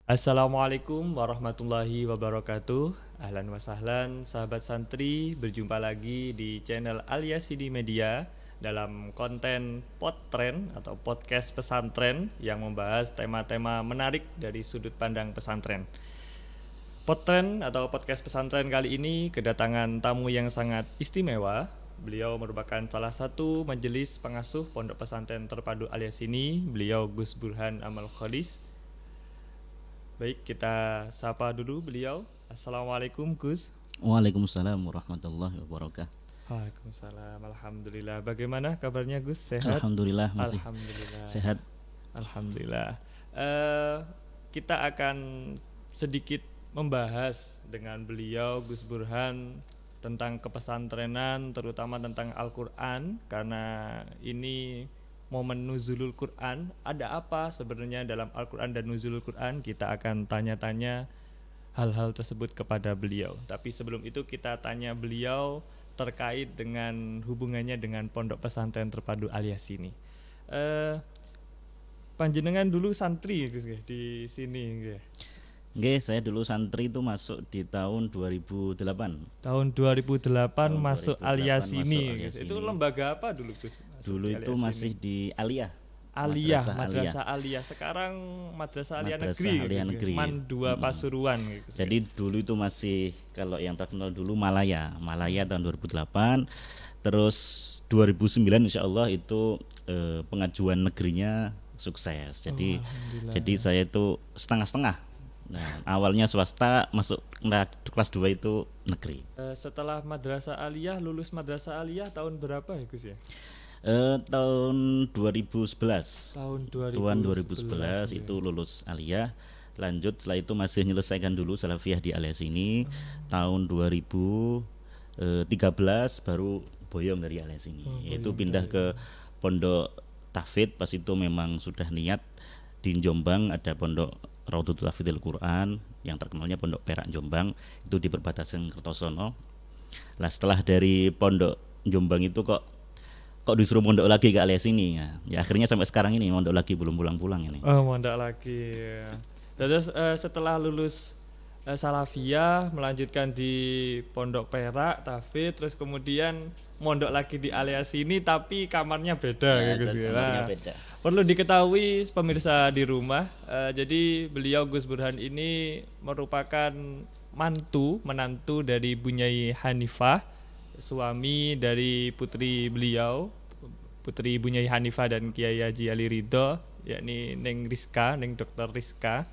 Assalamualaikum warahmatullahi wabarakatuh. Ahlan wa sahlan sahabat santri, berjumpa lagi di channel Al-Yasidi Media dalam konten Podtren atau podcast pesantren yang membahas tema-tema menarik dari sudut pandang pesantren. Podtren atau podcast pesantren kali ini kedatangan tamu yang sangat istimewa. Beliau merupakan salah satu majelis pengasuh Pondok Pesantren Terpadu Al-Yasini. Beliau Gus Burhan Amal Khalis. Baik, kita sapa dulu beliau. Assalamualaikum Gus. Waalaikumsalam warahmatullahi wabarakatuh. Waalaikumsalam. Alhamdulillah. Bagaimana kabarnya Gus? Sehat? Alhamdulillah masih Alhamdulillah. sehat. Alhamdulillah. Eh, kita akan sedikit membahas dengan beliau Gus Burhan tentang kepesantrenan, terutama tentang Al-Quran, karena ini momen nuzulul Quran. Ada apa sebenarnya dalam Al-Quran dan nuzulul Quran? Kita akan tanya-tanya hal-hal tersebut kepada beliau. Tapi sebelum itu kita tanya beliau terkait dengan hubungannya dengan Pondok Pesantren Terpadu Al-Yasini. Panjenengan dulu santri Gus di sini nggih. Nggih, saya dulu santri itu masuk di tahun 2008. Tahun 2008 masuk 2008 Al-Yasini. masuk Al-Yasini. Itu lembaga apa dulu Gus? Dulu itu masih di Aliyah. Aliyah, Madrasah Madrasah Aliyah. Sekarang Madrasah Aliyah Madrasah Negeri, Aliyah gitu, Negeri. Man 2 Pasuruan gitu. Jadi dulu itu masih, kalau yang terkenal dulu Malaya tahun 2008. Terus 2009 insya Allah itu pengajuan negerinya sukses. Jadi saya itu setengah-setengah. Nah, awalnya swasta, masuk kelas 2 itu negeri. Setelah Madrasah Aliyah, lulus Madrasah Aliyah tahun berapa ya Gus ya? Tahun 2011. Tahun Tahun 2011 itu lulus aliyah. Lanjut setelah itu masih menyelesaikan dulu salafiyah di Al-Yasini. Tahun 2013 baru boyong dari Al-Yasini. Itu pindah ke Pondok Tahfidz. Pas itu memang sudah niat di Jombang ada Pondok Raudhatul Hafidhil Quran yang terkenalnya Pondok Perak Jombang, itu di perbatasan Kertosono. Lah setelah dari Pondok Jombang itu kok disuruh mondok lagi ke Al-Yasini ya akhirnya sampai sekarang ini mondok lagi, belum pulang-pulang ini. Oh, mondok lagi. Terus setelah lulus salafiyah melanjutkan di Pondok Perak, Tahfidz, terus kemudian mondok lagi di Al-Yasini tapi kamarnya beda gitu. Kamarnya beda. Perlu diketahui pemirsa di rumah, jadi beliau Gus Burhan ini merupakan menantu dari Bunyai Hanifah, suami dari putri beliau, Putri Bunyai Hanifah dan Kiai Haji Ali Ridho, yakni Neng Rizka, Neng Dokter Rizka.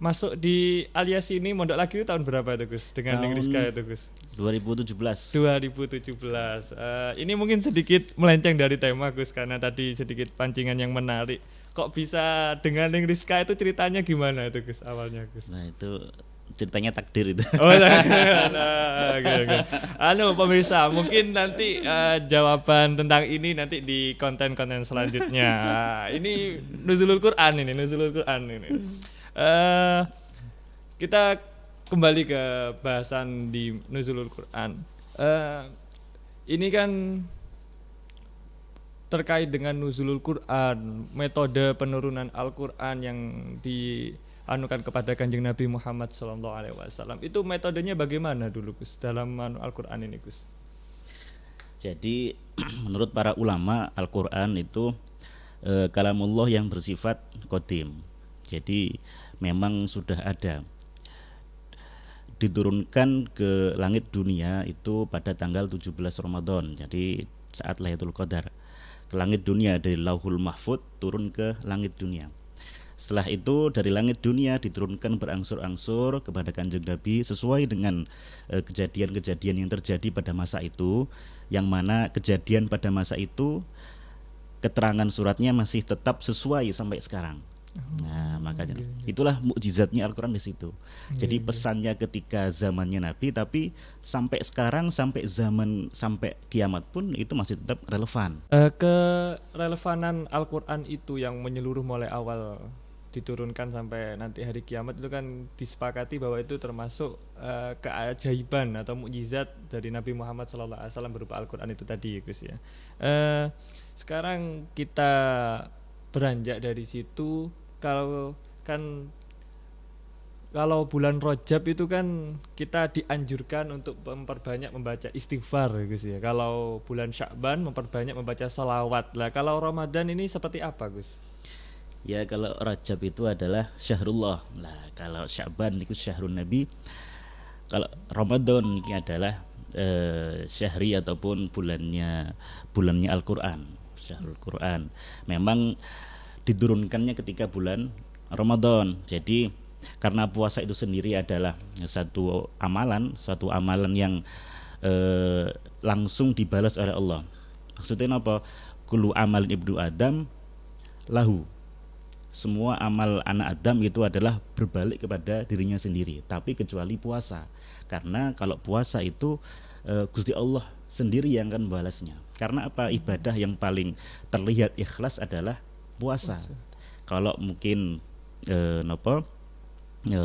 Masuk di Al-Yasini mondok lagi itu tahun berapa itu Gus? Dengan Neng Rizka itu Gus? 2017. 2017. Ini mungkin sedikit melenceng dari tema Gus, karena tadi sedikit pancingan yang menarik. Kok bisa dengan Neng Rizka itu ceritanya gimana itu Gus awalnya Gus? Nah itu ceritanya takdir itu. Oh, okay. Pemirsa, mungkin nanti jawaban tentang ini nanti di konten-konten selanjutnya. Ini Nuzulul Quran ini. Kita kembali ke bahasan di Nuzulul Quran. Ini kan terkait dengan Nuzulul Quran, metode penurunan Al-Quran yang dianukan kepada Kanjeng Nabi Muhammad SAW. Itu metodenya bagaimana dulu Gus dalam Al-Quran ini Gus? Jadi menurut para ulama Al-Quran itu kalamullah yang bersifat qadim. Jadi memang sudah ada, diturunkan ke langit dunia itu pada tanggal 17 Ramadan. Jadi saat Lailatul Qadar ke langit dunia, dari Lauhul Mahfud turun ke langit dunia. Setelah itu dari langit dunia diturunkan berangsur-angsur kepada Kanjeng Nabi sesuai dengan kejadian-kejadian yang terjadi pada masa itu, yang mana kejadian pada masa itu keterangan suratnya masih tetap sesuai sampai sekarang. Nah, makanya itulah mukjizatnya Al-Quran di situ. Jadi pesannya ketika zamannya Nabi, tapi sampai sekarang, sampai kiamat pun itu masih tetap relevan. Kerelevanan Al-Quran itu yang menyeluruh mulai awal diturunkan sampai nanti hari kiamat itu kan disepakati bahwa itu termasuk keajaiban atau mukjizat dari Nabi Muhammad SAW berupa Al-Quran itu tadi Gus ya. Sekarang kita beranjak dari situ, kalau kan kalau bulan Rajab itu kan kita dianjurkan untuk memperbanyak membaca istighfar ya Gus ya. Kalau bulan Sya'ban memperbanyak membaca salawat. Lah kalau Ramadan ini seperti apa Gus? Ya kalau Rajab itu adalah syahrullah. Nah, kalau Sya'ban itu syahrun Nabi. Kalau Ramadan ini adalah syahri ataupun bulannya Al-Qur'an, syahrul Qur'an. Memang diturunkannya ketika bulan Ramadan. Jadi karena puasa itu sendiri adalah satu amalan yang langsung dibalas oleh Allah. Maksudnya apa? Kullu amal ibnu Adam lahu. Semua amal anak Adam itu adalah berbalik kepada dirinya sendiri, tapi kecuali puasa. Karena kalau puasa itu Gusti Allah sendiri yang akan membalasnya. Karena apa? Ibadah yang paling terlihat ikhlas adalah puasa. Kalau mungkin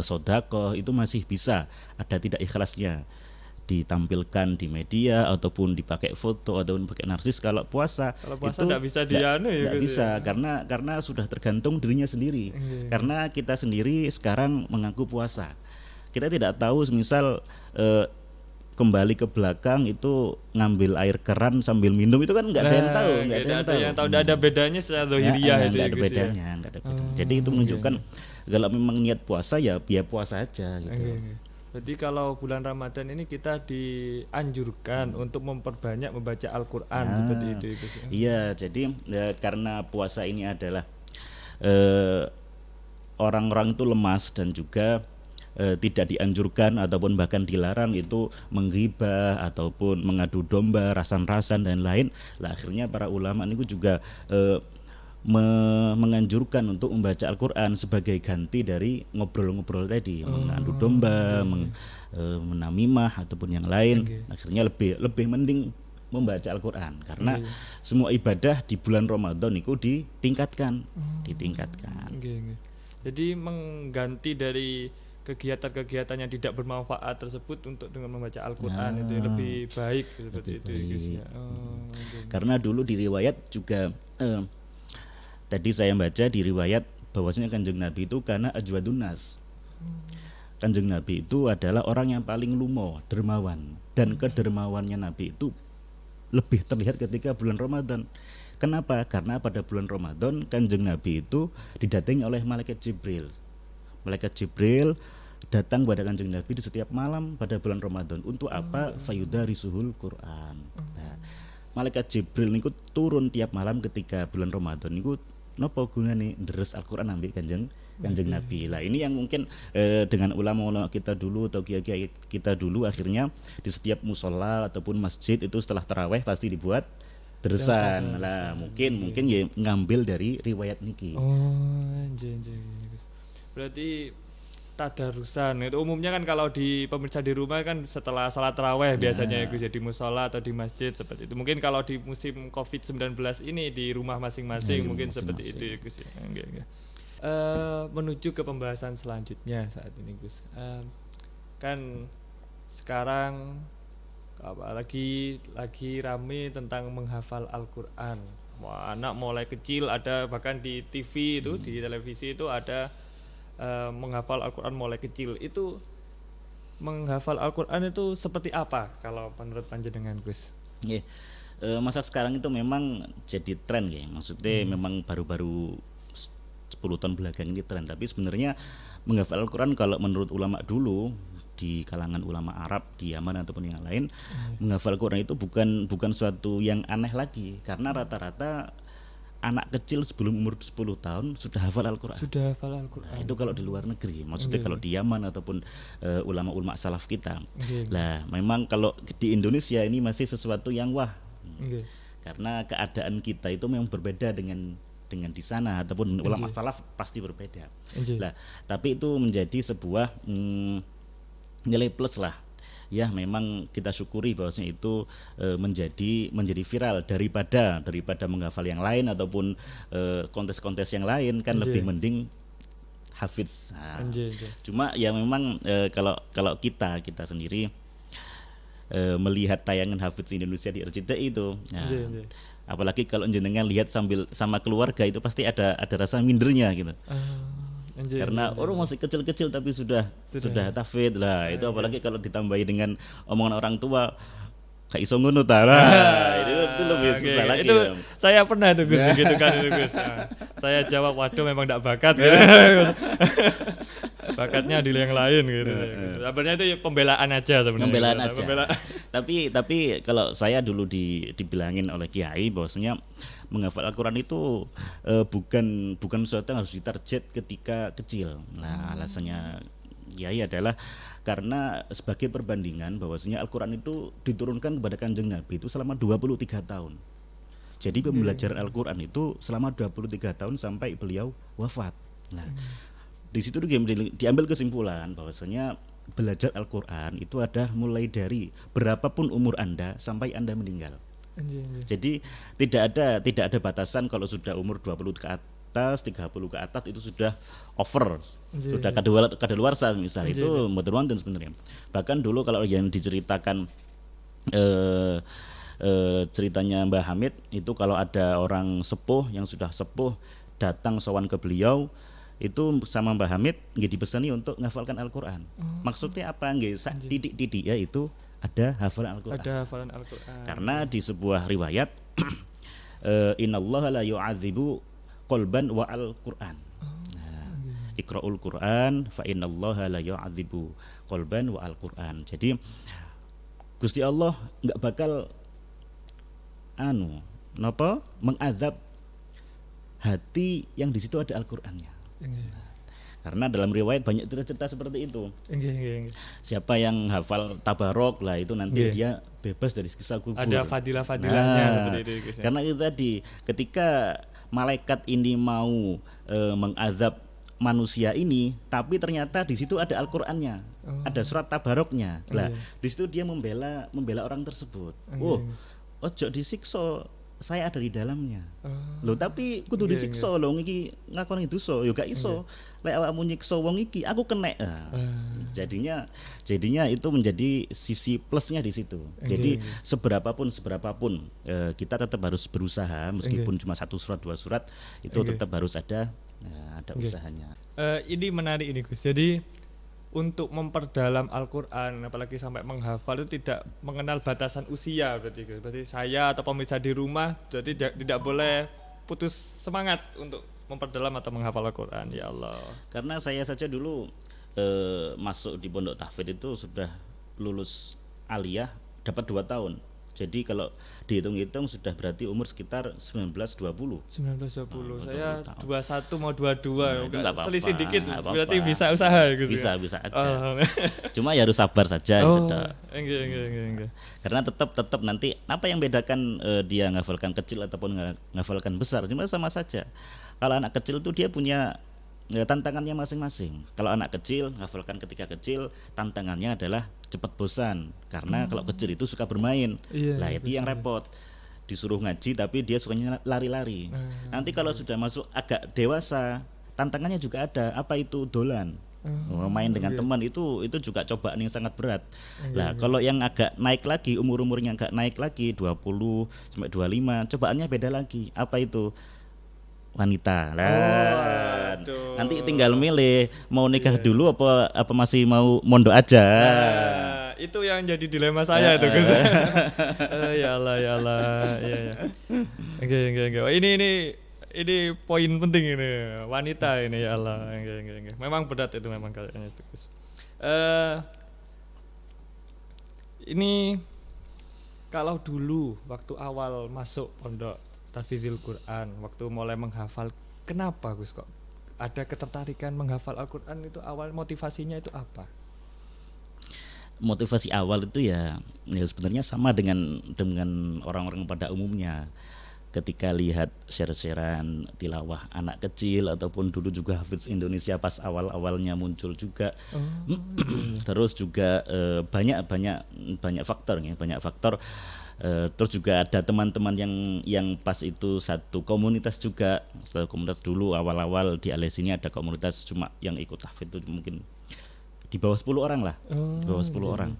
sodako itu masih bisa ada tidak ikhlasnya, ditampilkan di media ataupun dipakai foto ataupun pakai narsis. Kalau puasa itu tidak bisa dianu ya nggak Gus bisa ya. karena sudah tergantung dirinya sendiri. Karena kita sendiri sekarang mengaku puasa, kita tidak tahu misal kembali ke belakang itu ngambil air keran sambil minum itu kan nggak ada yang tahu, nggak ada yang tahu. Nggak ada bedanya secara zahiriyah itu nggak ya ada Gus ya. bedanya, nggak ada bedanya. Jadi itu menunjukkan kalau memang niat puasa ya biar puasa aja gitu. Berarti kalau bulan Ramadan ini kita dianjurkan untuk memperbanyak membaca Al-Qur'an seperti itu ya Gus ya. Iya, jadi karena puasa ini adalah orang-orang itu lemas dan juga tidak dianjurkan ataupun bahkan dilarang itu menggibah ataupun mengadu domba, rasan-rasan dan lain. Lah akhirnya para ulama ini juga menganjurkan untuk membaca Al-Qur'an sebagai ganti dari ngobrol-ngobrol tadi, mengadu domba, menamimah ataupun yang lain. Akhirnya lebih mending membaca Al-Qur'an karena semua ibadah di bulan Ramadan itu ditingkatkan. Jadi mengganti dari kegiatan-kegiatan yang tidak bermanfaat tersebut untuk dengan membaca Al-Qur'an itu lebih baik seperti itu ya Gus ya. Karena dulu di riwayat juga tadi saya baca di riwayat bahwasanya Kanjeng Nabi itu karena ajwadun nas. Kanjeng Nabi itu adalah orang yang paling lumo, dermawan, dan kedermawannya Nabi itu lebih terlihat ketika bulan Ramadan. Kenapa? Karena pada bulan Ramadan Kanjeng Nabi itu didatangi oleh malaikat Jibril. Malaikat Jibril datang pada Kanjeng Nabi di setiap malam pada bulan Ramadan. Untuk apa? Fayudarisuhul Quran. Nah, malaikat Jibril niku turun tiap malam ketika bulan Ramadan niku napa gunane deres Al-Qur'an ambil Kanjeng Nabi. Lah ini yang mungkin dengan ulama-ulama kita dulu atau kiai-kiai kita dulu akhirnya di setiap musola ataupun masjid itu setelah tarawih pasti dibuat deresan. Lah mungkin ya ngambil dari riwayat niki. Berarti tadarusan itu umumnya kan kalau di pemirsa di rumah kan setelah salat tarawih biasanya ya Gus ya, di musola atau di masjid seperti itu. Mungkin kalau di musim Covid-19 ini di rumah masing-masing mungkin seperti itu ya Gus ya. Menuju ke pembahasan selanjutnya saat ini Gus. Kan sekarang apalagi lagi rame tentang menghafal Al-Qur'an. Anak mulai kecil ada bahkan di TV itu di televisi itu ada menghafal Al-Qur'an mulai kecil. Itu menghafal Al-Qur'an itu seperti apa kalau menurut panjenengan Gus? Masa sekarang itu memang jadi tren ya. Maksudnya memang baru-baru 10 tahun belakang ini tren. Tapi sebenarnya menghafal Al-Qur'an kalau menurut ulama dulu di kalangan ulama Arab di Yaman ataupun yang lain, menghafal Al-Qur'an itu bukan suatu yang aneh lagi karena rata-rata anak kecil sebelum umur 10 tahun sudah hafal Al-Qur'an. Nah, itu kalau di luar negeri, maksudnya kalau di Yaman ataupun ulama-ulama salaf kita. Lah, memang kalau di Indonesia ini masih sesuatu yang wah. Karena keadaan kita itu memang berbeda dengan di sana ataupun ulama salaf pasti berbeda. Lah, tapi itu menjadi sebuah nilai plus lah. Ya memang kita syukuri bahwasanya itu menjadi viral daripada menghafal yang lain ataupun kontes-kontes yang lain kan lebih mending hafiz. Cuma ya memang kalau kita sendiri melihat tayangan hafiz Indonesia di RCTI itu, apalagi kalau jenengan lihat sambil sama keluarga itu pasti ada rasa mindernya gitu. Anjir, Karena anjir, orang anjir. masih kecil-kecil tapi sudah tahfidz lah. Itu iya. apalagi kalau ditambahi dengan omongan orang tua kayak iso ngono ta. Nah, itu lebih Oke, susah oke. lagi. Itu Ya. saya pernah tuh Gus gitu kan itu Gus. Nah, saya jawab waduh memang enggak bakat gitu. Bakatnya di yang lain gitu. Sebenarnya itu pembelaan aja sebenarnya. Pembelaan aja. Pembelaan. Tapi kalau saya dulu dibilangin oleh kiai bahwasanya menghafal Al-Qur'an itu bukan sesuatu yang harus ditarget ketika kecil. Nah, alasannya kiai adalah karena sebagai perbandingan bahwasanya Al-Qur'an itu diturunkan kepada Kanjeng Nabi itu selama 23 tahun. Jadi pembelajaran Al-Qur'an itu selama 23 tahun sampai beliau wafat. Nah, di situ diambil kesimpulan bahwasanya belajar Al-Qur'an itu ada mulai dari berapapun umur Anda sampai Anda meninggal. Anjir, anjir. Jadi tidak ada batasan kalau sudah umur 20 ke atas, 30 ke atas itu sudah over. Anjir. Sudah kadaluarsa misal Anjir. itu mboten wonten sebenarnya. Bahkan dulu kalau yang diceritakan ceritanya Mbah Hamid itu kalau ada orang sepuh yang sudah sepuh datang sowan ke beliau itu sama Mbah Hamid nggih dipesani untuk menghafalkan Al-Qur'an. Maksudnya apa nggih sak titik-titik ya itu ada hafalan Al-Qur'an. Ada hafalan Al-Qur'an. Karena di sebuah riwayat innallaha la yu'adzibu qalban wa al-Qur'an. Iqra'ul Qur'an fa innallaha la yu'adzibu qalban wa al-Qur'an. Jadi Gusti Allah enggak bakal mengazab hati yang di situ ada Al-Qur'annya. Karena dalam riwayat banyak cerita seperti itu. Siapa yang hafal tabarok lah itu nanti dia bebas dari siksa kubur. Ada fadilah-fadilahnya seperti itu Gus. Karena itu tadi ketika malaikat ini mau mengazab manusia ini, tapi ternyata di situ ada Al-Qur'annya, ada surat tabaroknya. Lah, di situ dia membela orang tersebut. Ojo disiksa, saya ada di dalamnya. Loh tapi kudu disiksa lho iki ngakoni dosa ya gak iso. Lek awakmu nyiksa wong iki aku kena. Jadinya itu menjadi sisi plusnya di situ. Jadi seberapapun kita tetap harus berusaha meskipun cuma 1 surat 2 surat itu tetap harus ada usahanya. Ini menarik ini Gus. Jadi untuk memperdalam Al-Qur'an apalagi sampai menghafal itu tidak mengenal batasan usia berarti Gus. Berarti saya atau pemirsa di rumah jadi tidak boleh putus semangat untuk memperdalam atau menghafal Al-Qur'an ya Allah. Karena saya saja dulu masuk di pondok tahfidz itu sudah lulus aliyah dapat 2 tahun. Jadi kalau dihitung-hitung sudah berarti umur sekitar 19-20. Saya 21 mau 22. Nah, selisih dikit apa-apa. berarti bisa usaha Gus. Bisa aja. Cuma ya harus sabar saja gitu. Enggak. Karena tetap nanti apa yang bedakan dia ngafalkan kecil ataupun ngafalkan besar cuma sama saja. Kalau anak kecil tuh dia punya tantangannya masing-masing. Kalau anak kecil ngafalkan ketika kecil tantangannya adalah cepat bosan karena kalau kecil itu suka bermain. Lah itu yang repot. Disuruh ngaji tapi dia sukanya lari-lari. Nanti kalau sudah masuk agak dewasa tantangannya juga ada. Apa itu dolan? Main dengan teman itu juga cobaan yang sangat berat. Lah kalau yang agak naik lagi umur-umurnya agak naik lagi 20 sampai 25 cobaannya beda lagi. Apa itu? Wanita lah. Nanti tinggal milih mau nikah dulu apa masih mau mondok aja. Itu yang jadi dilema saya itu Gus. Ya Allah. Iya. Oke. Ini poin penting ini wanita ini ya Allah. Oke. Memang berat itu memang kayaknya itu Gus. Ini kalau dulu waktu awal masuk pondok tahfidzul Quran, waktu mulai menghafal, kenapa Gus kok ada ketertarikan menghafal Al-Quran itu awal motivasinya itu apa? Motivasi awal itu ya sebenarnya sama dengan orang-orang pada umumnya. Ketika lihat share-sharean tilawah anak kecil ataupun dulu juga Hafiz Indonesia pas awal-awalnya muncul juga. Terus juga banyak faktor. Terus juga ada teman-teman yang pas itu satu komunitas juga. Setelah komunitas dulu awal-awal di Alias ini ada komunitas cuma yang ikut tahfidz itu mungkin di bawah 10 orang lah. Di bawah 10 orang.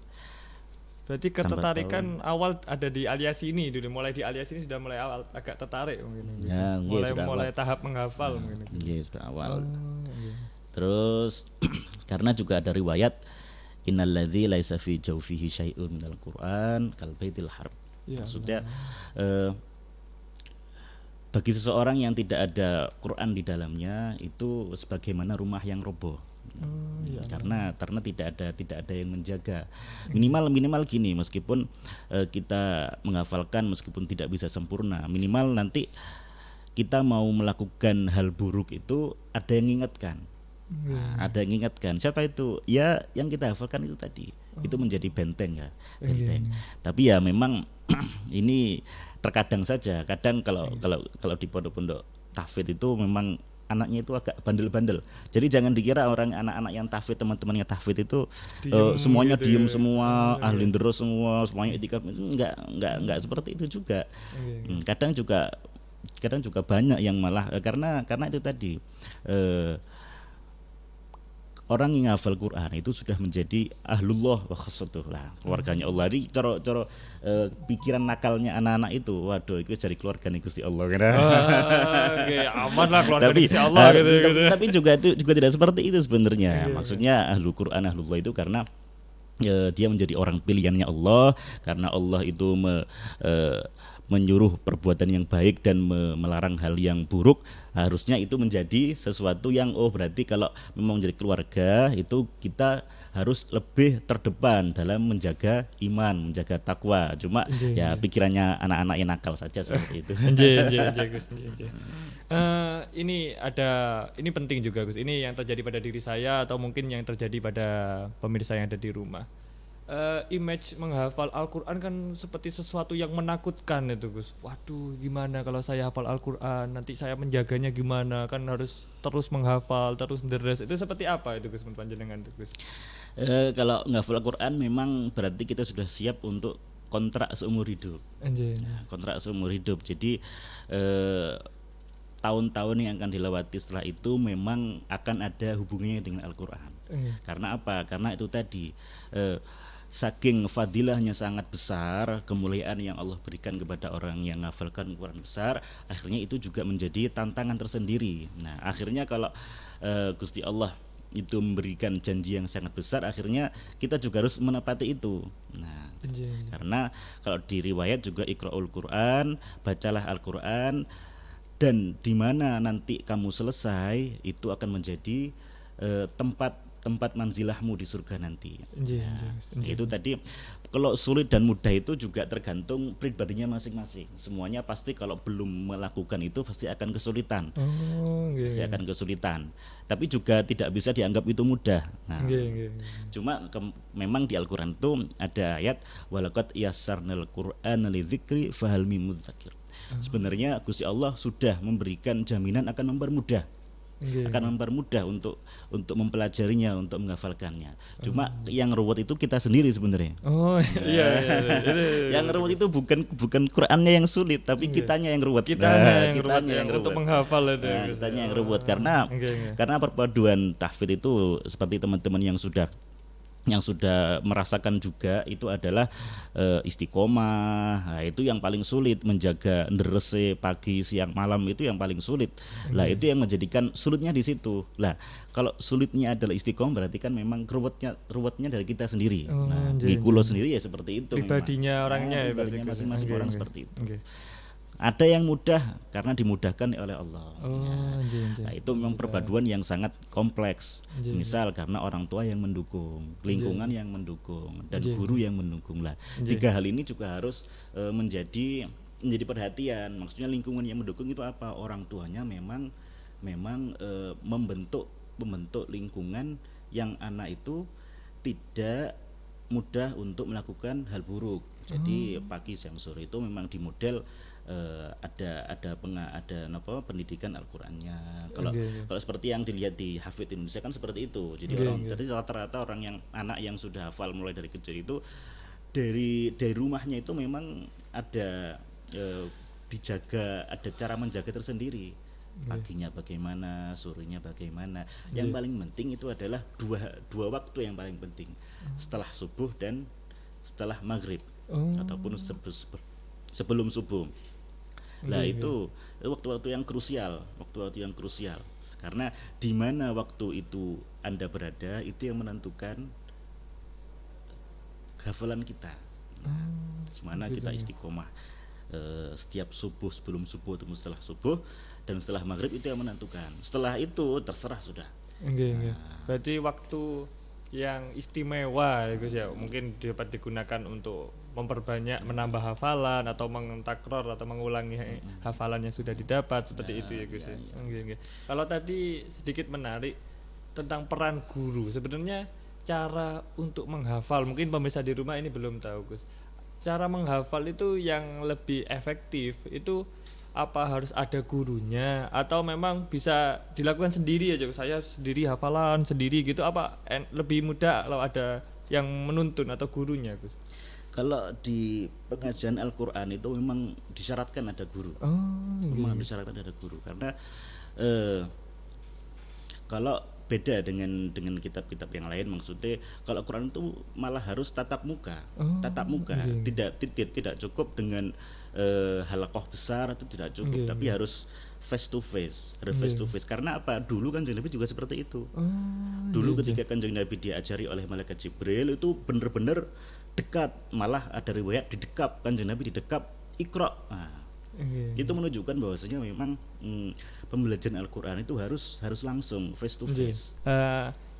Berarti ketertarikan awal ada di Alias ini dulu, mulai di Alias ini sudah mulai awal agak tertarik mungkin. Ya, mulai tahap menghafal mungkin. Iya, sudah awal. Terus karena juga ada riwayat innalladzi laisa fi jawfihi syai'un minal Qur'an kal baitil harb. Ya Maksudnya Allah. eh, bagi seseorang yang tidak ada Quran di dalamnya itu sebagaimana rumah yang roboh. Ya Allah. Karena tidak ada yang menjaga. Minimal gini, meskipun kita menghafalkan meskipun tidak bisa sempurna, minimal nanti kita mau melakukan hal buruk itu ada yang mengingatkan. Nah, ada yang mengingatkan. Siapa itu? Ya yang kita hafalkan itu tadi. Itu menjadi benteng ya, benteng. Tapi ya memang ini terkadang saja. Kadang kalau di pondok-pondok tahfidz itu memang anaknya itu agak bandel-bandel. Jadi jangan dikira orang anak-anak yang tahfidz, teman-temannya tahfidz itu semuanya gitu diem ya. semua, ahli terus semua, semuanya itikaf. Enggak seperti itu juga. Kadang juga banyak yang malah karena itu tadi orang yang hafal Quran itu sudah menjadi ahlullah wa khassatuh lah, keluarganya Allah. Jadi coro pikiran nakalnya anak-anak itu, waduh itu dari keluarga nih Gusti Allah kan. Oke, aman lah keluarga tapi Insya Allah gitu. tapi juga itu juga tidak seperti itu sebenarnya. Maksudnya ahlul Quran, ahlullah itu karena dia menjadi orang pilihannya Allah, karena Allah itu menyuruh perbuatan yang baik dan melarang hal yang buruk. Harusnya itu menjadi sesuatu yang berarti kalau memang menjadi keluarga itu kita harus lebih terdepan dalam menjaga iman, menjaga takwa. Cuma ya pikirannya anak-anak yang nakal saja seperti itu. Gus. Ini penting juga Gus. Ini yang terjadi pada diri saya atau mungkin yang terjadi pada pemirsa yang ada di rumah. Image menghafal Al-Quran kan seperti sesuatu yang menakutkan itu Gus. Waduh, gimana kalau saya hafal Al-Quran, nanti saya menjaganya gimana? Kan harus terus menghafal, terus deres. Itu seperti apa itu Gus panjenengan itu Gus? Kalau menghafal Al-Quran memang berarti kita sudah siap untuk kontrak seumur hidup. Nah, kontrak seumur hidup. Jadi tahun-tahun yang akan dilewati setelah itu memang akan ada hubungannya dengan Al-Quran. Karena apa? Karena itu tadi saking fadilahnya sangat besar, kemuliaan yang Allah berikan kepada orang yang menghafalkan Quran besar, akhirnya itu juga menjadi tantangan tersendiri. Nah, akhirnya kalau Gusti Allah itu memberikan janji yang sangat besar, akhirnya kita juga harus menepati itu. Nah, karena kalau di riwayat juga Iqra'ul Quran, bacalah Al-Quran, dan di mana nanti kamu selesai itu akan menjadi tempat manzilahmu di surga nanti. Itu tadi kalau sulit dan mudah itu juga tergantung pribadinya masing-masing. Semuanya pasti kalau belum melakukan itu pasti akan kesulitan. Pasti akan kesulitan. Tapi juga tidak bisa dianggap itu mudah. Nah, cuma memang di Al-Quran itu ada ayat walaqad yassarnal Qur'ana lidzikri fahal mim mudzakir. Sebenarnya Gusti Allah sudah memberikan jaminan akan mempermudah untuk mempelajarinya, untuk menghafalkannya. Cuma yang ruwet itu kita sendiri sebenarnya. Yang ruwet itu bukan Qur'annya yang sulit, tapi kitanya yang ruwet. Kitanya yang ruwet untuk menghafal itu. Kitanya yang ruwet karena perpaduan tahfidz itu seperti teman-teman yang sudah merasakan juga itu adalah istiqomah. Nah, itu yang paling sulit, menjaga nderese pagi siang malam itu yang paling sulit. Lah itu yang menjadikan sulitnya di situ. Lah kalau sulitnya adalah istiqomah berarti kan memang ruwetnya dari kita sendiri. Di kulo sendiri ya seperti itu. Pribadinya orangnya ya berarti masing-masing orang seperti itu. Ada yang mudah karena dimudahkan oleh Allah. Nah, itu memang perpaduan yang sangat kompleks. Misal karena orang tua yang mendukung, lingkungan yang mendukung, dan guru yang mendukung lah. Tiga hal ini juga harus menjadi perhatian. Maksudnya lingkungan yang mendukung itu apa? Orang tuanya memang membentuk lingkungan yang anak itu tidak mudah untuk melakukan hal buruk. Jadi pagi siang sore itu memang di model ada pendidikan Al-Qur'annya. Kalau seperti yang dilihat di Hafidz Indonesia kan seperti itu. Jadi jadi rata-rata anak yang sudah hafal mulai dari kecil itu dari rumahnya itu memang ada dijaga, ada cara menjaga tersendiri. Paginya bagaimana, sorenya bagaimana. Yang paling penting itu adalah dua waktu yang paling penting. Setelah subuh dan setelah maghrib ataupun sebelum subuh. Nah itu waktu-waktu yang krusial, Karena di mana waktu itu Anda berada itu yang menentukan hafalan kita. Di mana kita istiqomah setiap subuh, sebelum subuh atau setelah subuh, dan setelah maghrib itu yang menentukan. Setelah itu terserah sudah. Nggih. Berarti waktu yang istimewa ya Gus ya, mungkin dapat digunakan untuk memperbanyak, menambah hafalan atau mentakror atau mengulangi hafalan yang sudah didapat seperti itu ya Gus ya. Nggih. Kalau tadi sedikit menarik tentang peran guru, sebenarnya cara untuk menghafal, mungkin pemirsa di rumah ini belum tahu Gus. Cara menghafal itu yang lebih efektif itu apa harus ada gurunya atau memang bisa dilakukan sendiri aja, saya sendiri hafalan sendiri gitu, apa lebih mudah kalau ada yang menuntun atau gurunya Gus? Kalau di pengajian Al-Quran itu memang disyaratkan ada guru. Memang disyaratkan ada guru karena kalau beda dengan kitab-kitab yang lain, maksudnya kalau Quran itu malah harus tatap muka. Tidak cukup dengan halaqah besar, itu tidak cukup, tapi harus face to face, karena apa? Dulu Kanjeng Nabi juga seperti itu. Dulu ketika Kanjeng Nabi diajari oleh malaikat Jibril itu benar-benar dekat, malah ada riwayat didekap, Kanjeng Nabi didekap Iqra. Itu menunjukkan bahwasanya memang pembelajaran Al-Quran itu harus langsung face to face.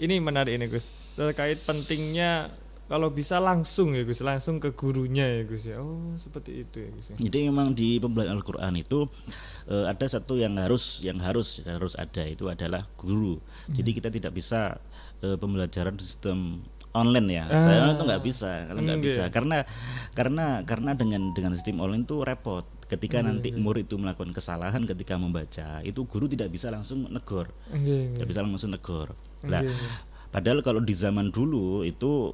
Ini menarik ini Gus, terkait pentingnya kalau bisa langsung ya Gus, langsung ke gurunya ya Gus ya. Oh seperti itu ya Gus ya. Jadi memang di pembelajaran Al-Quran itu ada satu yang harus ada, itu adalah guru. Jadi kita tidak bisa pembelajaran sistem online ya, itu nggak bisa, karena dengan sistem online itu repot. Ketika nanti murid itu melakukan kesalahan ketika membaca, itu guru tidak bisa langsung negor, Nah, padahal kalau di zaman dulu itu,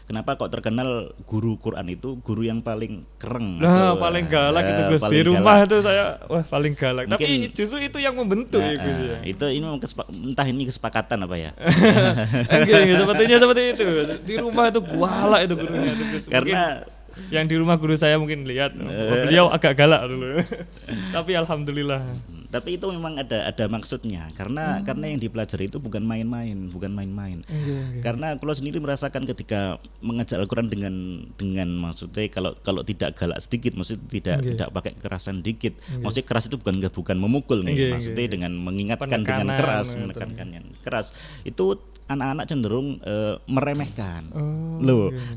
kenapa kok terkenal guru Quran itu guru yang paling keren? Paling galak itu Gus, di rumah itu saya paling galak. Mungkin, tapi justru itu yang membentuk ya Gus ya. Itu ini entah ini kesepakatan apa ya. Sepertinya seperti itu. Di rumah itu galak itu gurunya itu Gus. Karena yang di rumah guru saya mungkin lihat beliau agak galak dulu. Tapi alhamdulillah. Tapi itu memang ada maksudnya, karena yang dipelajari itu bukan main-main. Karena kalau sendiri merasakan ketika mengajar Al-Quran dengan maksudnya kalau tidak galak sedikit, maksudnya tidak pakai kekerasan dikit. Maksudnya keras itu bukan memukul nih, maksudnya dengan mengingatkan dengan keras, menekankan yang keras. Itu anak-anak cenderung meremehkan.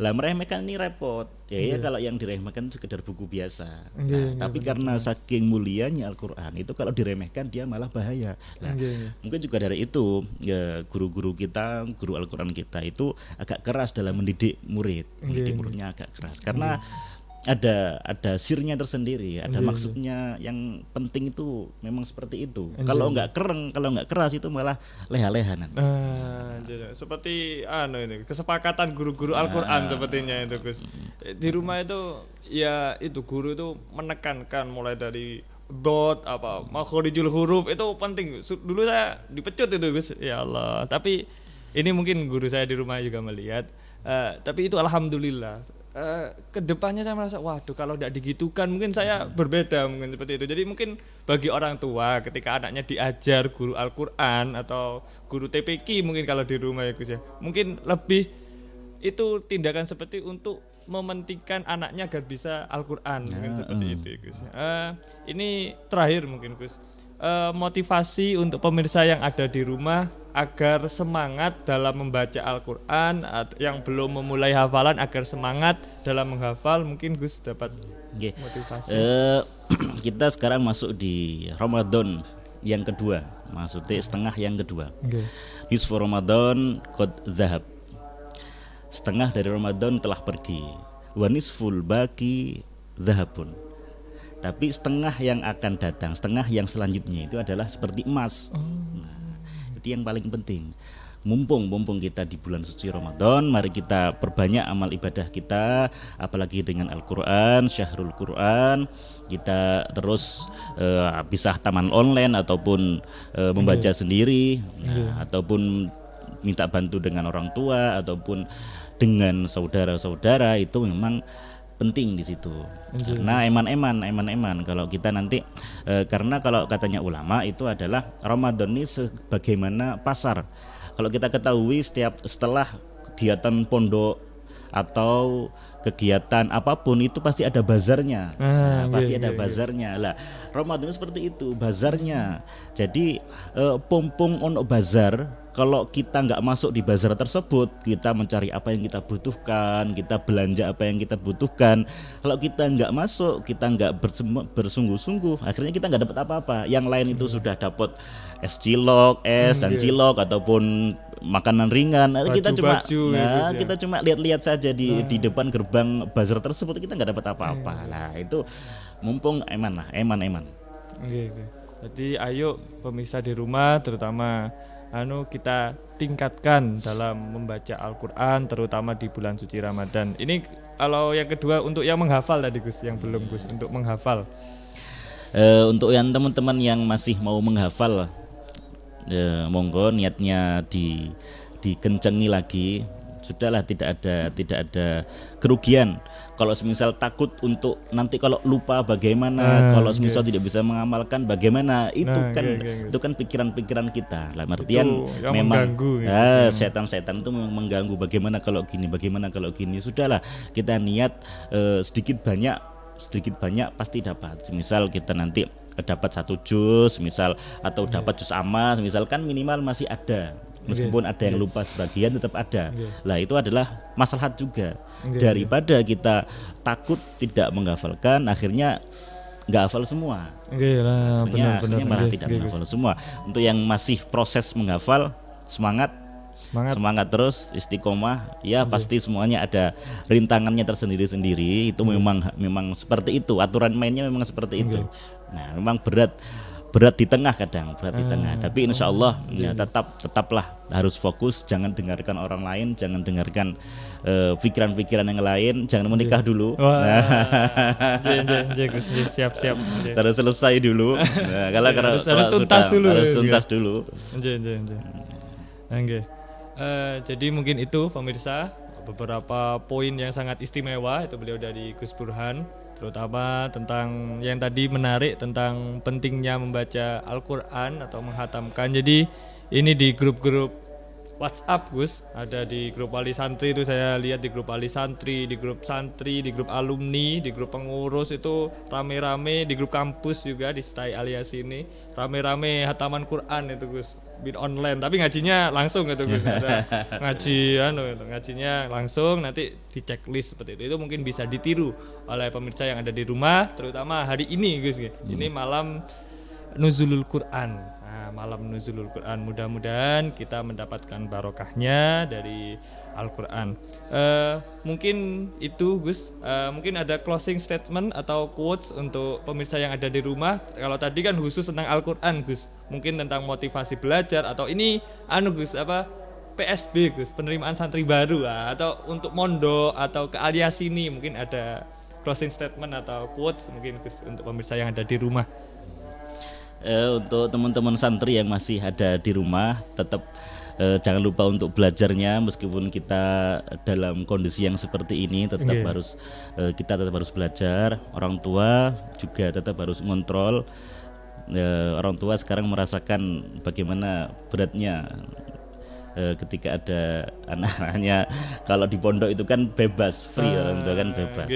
Lah meremehkan ini repot. Ya kalau yang diremehkan sekedar buku biasa. Tapi karena saking mulianya Al-Quran itu kalau diremehkan dia malah bahaya. Mungkin juga dari itu ya, guru-guru kita, guru Al-Quran kita itu agak keras dalam mendidik murid. Muridnya agak keras karena ada sirnya tersendiri, ada maksudnya yang penting itu memang seperti itu. Kalau nggak keras itu malah leha-lehanan. Seperti ini kesepakatan guru-guru Al-Quran sepertinya itu Gus. Di rumah itu ya itu guru itu menekankan mulai dari dot makhorijul huruf itu penting. Dulu saya dipecut itu Gus, ya Allah. Tapi ini mungkin guru saya di rumah juga melihat. Tapi itu alhamdulillah. Kedepannya saya merasa waduh kalau tidak digitukan mungkin saya berbeda mungkin seperti itu. Jadi mungkin bagi orang tua ketika anaknya diajar guru Al-Quran atau guru TPQ mungkin kalau di rumah ya Gus ya, mungkin lebih itu tindakan seperti untuk mementingkan anaknya agar bisa Al-Quran mungkin seperti itu ya Gus. Ini terakhir mungkin Gus, motivasi untuk pemirsa yang ada di rumah agar semangat dalam membaca Al-Quran, yang belum memulai hafalan agar semangat dalam menghafal, mungkin Gus dapat motivasi. Kita sekarang masuk di Ramadan yang kedua, maksudnya setengah yang kedua. Nisfu Ramadan qad dzahab, setengah dari Ramadan telah pergi. Wa nisful baqi dzahabun, tapi setengah yang akan datang, setengah yang selanjutnya itu adalah seperti emas. Nah, itu yang paling penting. Mumpung kita di bulan suci Ramadan, mari kita perbanyak amal ibadah kita, apalagi dengan Al-Quran, Syahrul Quran. Kita terus bisa taman online ataupun membaca sendiri, ataupun minta bantu dengan orang tua ataupun dengan saudara-saudara. Itu memang penting di situ. Karena eman-eman kalau kita nanti karena kalau katanya ulama itu adalah Ramadan ini sebagaimana pasar. Kalau kita ketahui setelah kegiatan pondok atau kegiatan apapun itu pasti ada bazarnya. Pasti ada bazarnya. Lah, Ramadan seperti itu, bazarnya. Jadi pompong ono bazar, kalau kita nggak masuk di bazar tersebut, kita mencari apa yang kita butuhkan, kita belanja apa yang kita butuhkan. Kalau kita nggak masuk, kita nggak bersungguh-sungguh, akhirnya kita nggak dapat apa-apa. Yang lain itu sudah dapat es cilok, dan cilok ataupun makanan ringan. Kita cuma lihat-lihat saja di depan gerbang bazar tersebut, kita nggak dapat apa-apa. Nah, itu mumpung eman. Jadi ayo pemirsa di rumah terutama kita tingkatkan dalam membaca Al-Qur'an terutama di bulan suci Ramadan. Ini kalau yang kedua untuk yang menghafal tadi Gus, yang belum Gus untuk menghafal. Untuk yang teman-teman yang masih mau menghafal, monggo niatnya dikencengi lagi. Sudahlah, tidak ada kerugian. Kalau semisal takut untuk nanti kalau lupa bagaimana, kalau semisal tidak bisa mengamalkan bagaimana, itu kan pikiran-pikiran kita. Lah artian memang setan-setan itu memang mengganggu, bagaimana kalau gini. Sudahlah, kita niat sedikit banyak pasti dapat. Misal kita nanti dapat 1 juz misal, atau dapat juz amma misalkan, minimal masih ada. Meskipun ada yang lupa sebagian, tetap ada. Lah itu adalah maslahat juga. Daripada kita takut tidak menghafalkan, akhirnya nggak hafal semua. Akhirnya malah tidak menghafal semua. Untuk yang masih proses menghafal, semangat terus, istiqomah. Ya pasti semuanya ada rintangannya tersendiri-sendiri. Itu memang seperti itu. Aturan mainnya memang seperti itu. Nah, memang berat di tengah kadang, tapi insya Allah tetaplah harus fokus, jangan dengarkan orang lain, jangan dengarkan pikiran-pikiran yang lain, jangan menikah dulu. Siap. Harus selesai dulu. Nah, harus tuntas dulu. Jadi mungkin itu pemirsa beberapa poin yang sangat istimewa itu beliau dari Gus Burhan, terutama tentang yang tadi menarik tentang pentingnya membaca Al-Qur'an atau menghatamkan. Jadi ini di grup-grup WhatsApp Gus, ada di grup wali santri itu, saya lihat di grup wali santri, di grup santri, di grup alumni, di grup pengurus itu rame-rame, di grup kampus juga di Stai alias ini rame-rame hataman Quran itu Gus, online, tapi ngajinya langsung gitu Gus. Ada ngajinya langsung, nanti di checklist seperti itu mungkin bisa ditiru oleh pemirsa yang ada di rumah, terutama hari ini Gus. Ini malam Nuzulul Quran. Malam Nuzulul Quran, mudah-mudahan kita mendapatkan barokahnya dari Al-Quran. Mungkin itu Gus, mungkin ada closing statement atau quotes untuk pemirsa yang ada di rumah. Kalau tadi kan khusus tentang Al-Quran Gus, mungkin tentang motivasi belajar, atau ini Gus PSB Gus, penerimaan santri baru, atau untuk Mondo atau ke alias ini, mungkin ada closing statement atau quotes mungkin Gus untuk pemirsa yang ada di rumah. Untuk teman-teman santri yang masih ada di rumah, tetap jangan lupa untuk belajarnya, meskipun kita dalam kondisi yang seperti ini kita tetap harus belajar. Orang tua juga tetap harus ngontrol. Orang tua sekarang merasakan bagaimana beratnya ketika ada anak-anaknya. Kalau di pondok itu kan bebas, free, orang tua kan bebas.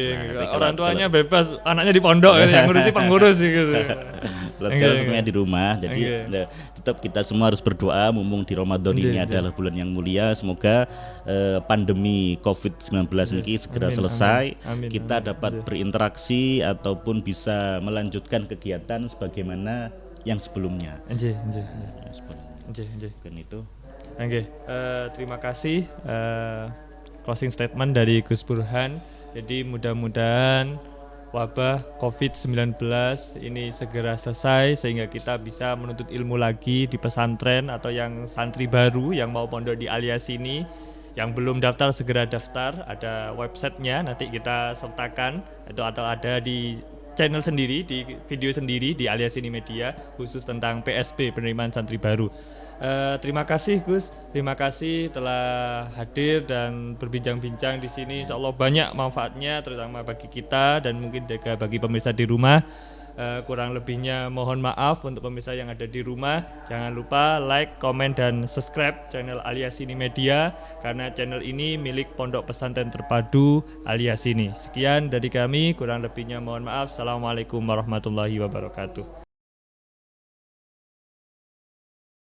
Orang tuanya bebas, anaknya di pondok, yang ngurusi pengurus gitu. Sekarang semuanya di rumah, jadi tetap kita semua harus berdoa, mumpung di Ramadan ini adalah bulan yang mulia. Semoga pandemi COVID-19 ini segera selesai. Kita dapat berinteraksi ataupun bisa melanjutkan kegiatan sebagaimana yang sebelumnya. Kan itu. Terima kasih closing statement dari Gus Burhan. Jadi mudah-mudahan wabah COVID-19 ini segera selesai sehingga kita bisa menuntut ilmu lagi di pesantren, atau yang santri baru yang mau pondok di alias ini, yang belum daftar segera daftar. Ada websitenya, nanti kita sertakan itu, atau ada di channel sendiri, di video sendiri di alias ini media khusus tentang PSB, penerimaan santri baru. Terima kasih Gus, terima kasih telah hadir dan berbincang-bincang di sini. Insya Allah banyak manfaatnya, terutama bagi kita dan mungkin juga bagi pemirsa di rumah. Kurang lebihnya mohon maaf untuk pemirsa yang ada di rumah. Jangan lupa like, komen, dan subscribe channel Al-Yasini Media karena channel ini milik Pondok Pesantren Terpadu Al-Yasini. Sekian dari kami, kurang lebihnya mohon maaf. Assalamualaikum warahmatullahi wabarakatuh.